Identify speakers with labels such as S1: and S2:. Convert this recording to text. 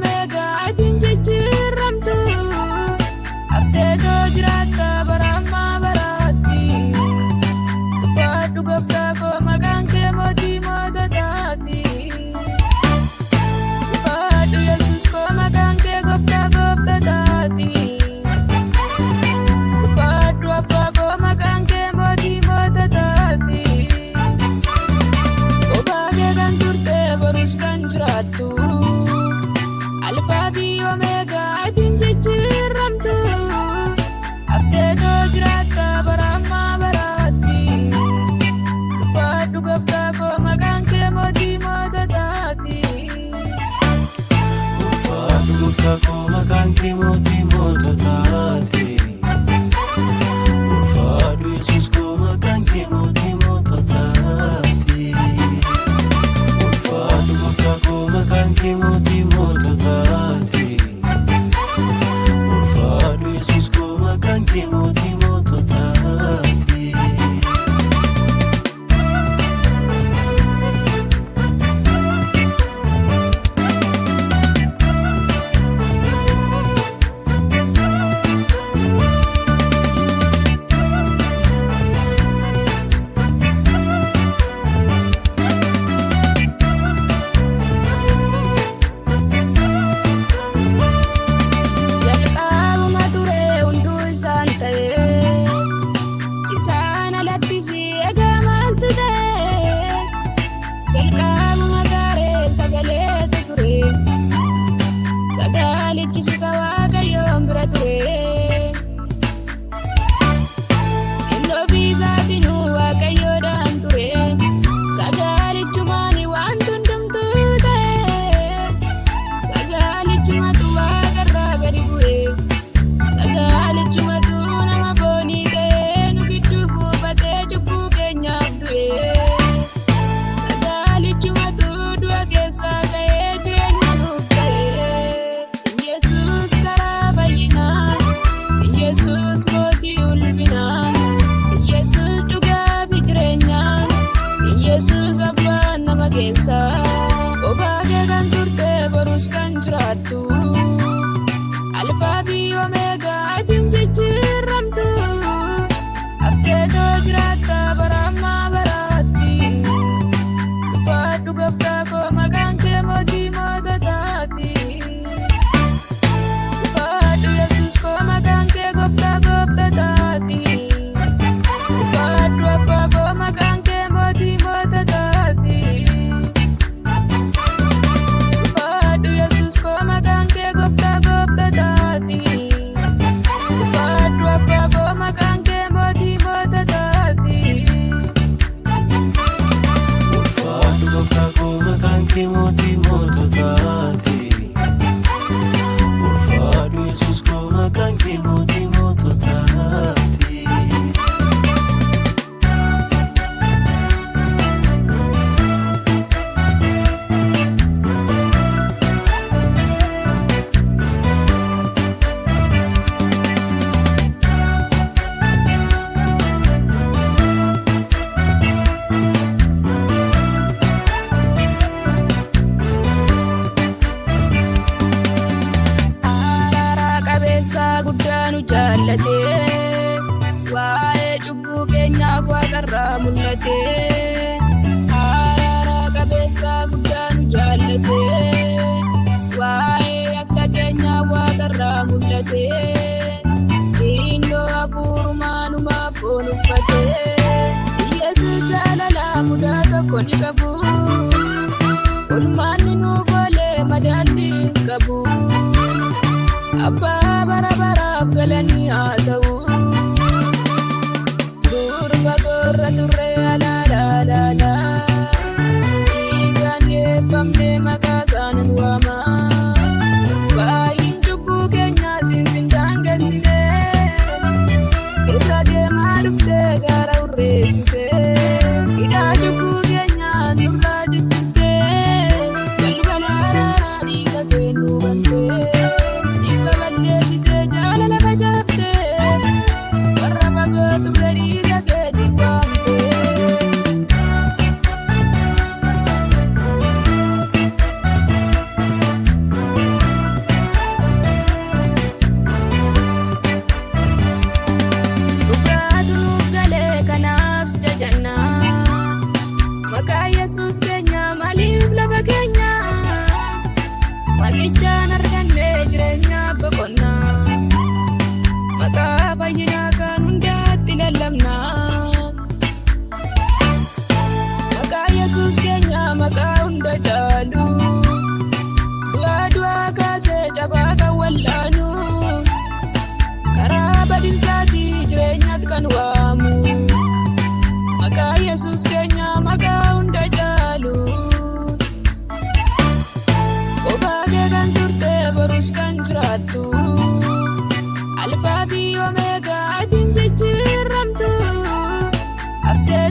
S1: omega tinjijiramtu afteto jirata barama barati fadu gopta ko maganke moti modati fadu yesus ko maganke gopta gopta dati fadu apa ko maganke moti modati ko bage kan turte barus kan jiratu alfa fi omega tinjijiramtu afteto jirata barama barati fadu gopta ko maganke moti modati
S2: fadu gopta ko maganke moti modati fadu yesus ko maganke moti modati fadu gopta ko maganke moti modati fadu yesus ko maganke moti modati
S1: jalqabuma ture hundu isaan ta'e isaan alatti si eegamaltu ta'e jalqabuma gaaree sagaleetu ture sagalichi si waaqayyoon bira ture illoobii isaatiin waaqayyoodhaan ture sagalichumaani waan hundumtuu ta'e sagalichumatu waaqarraa gadi bu'e sagalichumatu nama foonii ta'e nu gidduu buufatee cubbuu keenyaaf du'e sagalichumatu du'a keessaa ka'ee jireenya nuuf ta'e Yesuus karaa fayyinaan Yesuus mootii ulfinaan Yesuus dhugaa fi jireenyaan Yesuus abbaan nama keessaa kophaa kee kan turte barus kan jiraattu alfaa fi omeegaa tinjijiramtu afteetoo jiraatta barama baratti fadhu goftaa koo maqaan kee mootii mootataati fadhu yesus koo maqaan kee goftaa goftataati fadhu abbaa koo maqaan kee mootii mootataati fadhu yesus koo maqaan kee goftaa goftataati fadhu abbaa koo maqaan kee mootii mootataati
S2: fadu gofta ko maganke moti modati fadu yesus ko maganke moti modati
S1: araara qabeessa guddaa nu jaallate waa'ee cubbuu keenyaaf waaqarraa mul'ate araara qabeessa guddaa nu jaallate waa'ee akka keenyaaf waaqarraa mul'ate innoo hafuurumaa numaaf foon uffate yesus jaalala mudaa tokko ni qabu ulmaanni nuuf oolee madaalli hin qabu abbaa bara baraaf galanni haa ta'u durba gorra turre alaalaalaala dhiigaan eebbamne maqaa isaanin waama baay'een cubbuu keenyaa sinsin daangessine irra deemaa dhufte gaara urreessite hidhaa cubbuu keenyaa nurraa ciccifte balbala araaraa dhiiga kee nu bante jibba ballee kan arganne jireenya boqonnaa. Maqaa fayyinaa kan hundaatti lallabnaa. Maqaa Yesuus keenya maqaa hunda caalu. Du'aa kaasee cabaa kan wallaanu. Karaa badiinsaatti jireenyaatti kan waamu. Maqaa Yesuus keenya maqaa hunda caalu. Kophaa kee kan turte borus kan jiraattu. Alfaa fi Omeegaa atiin jijjiiramtu. Haftee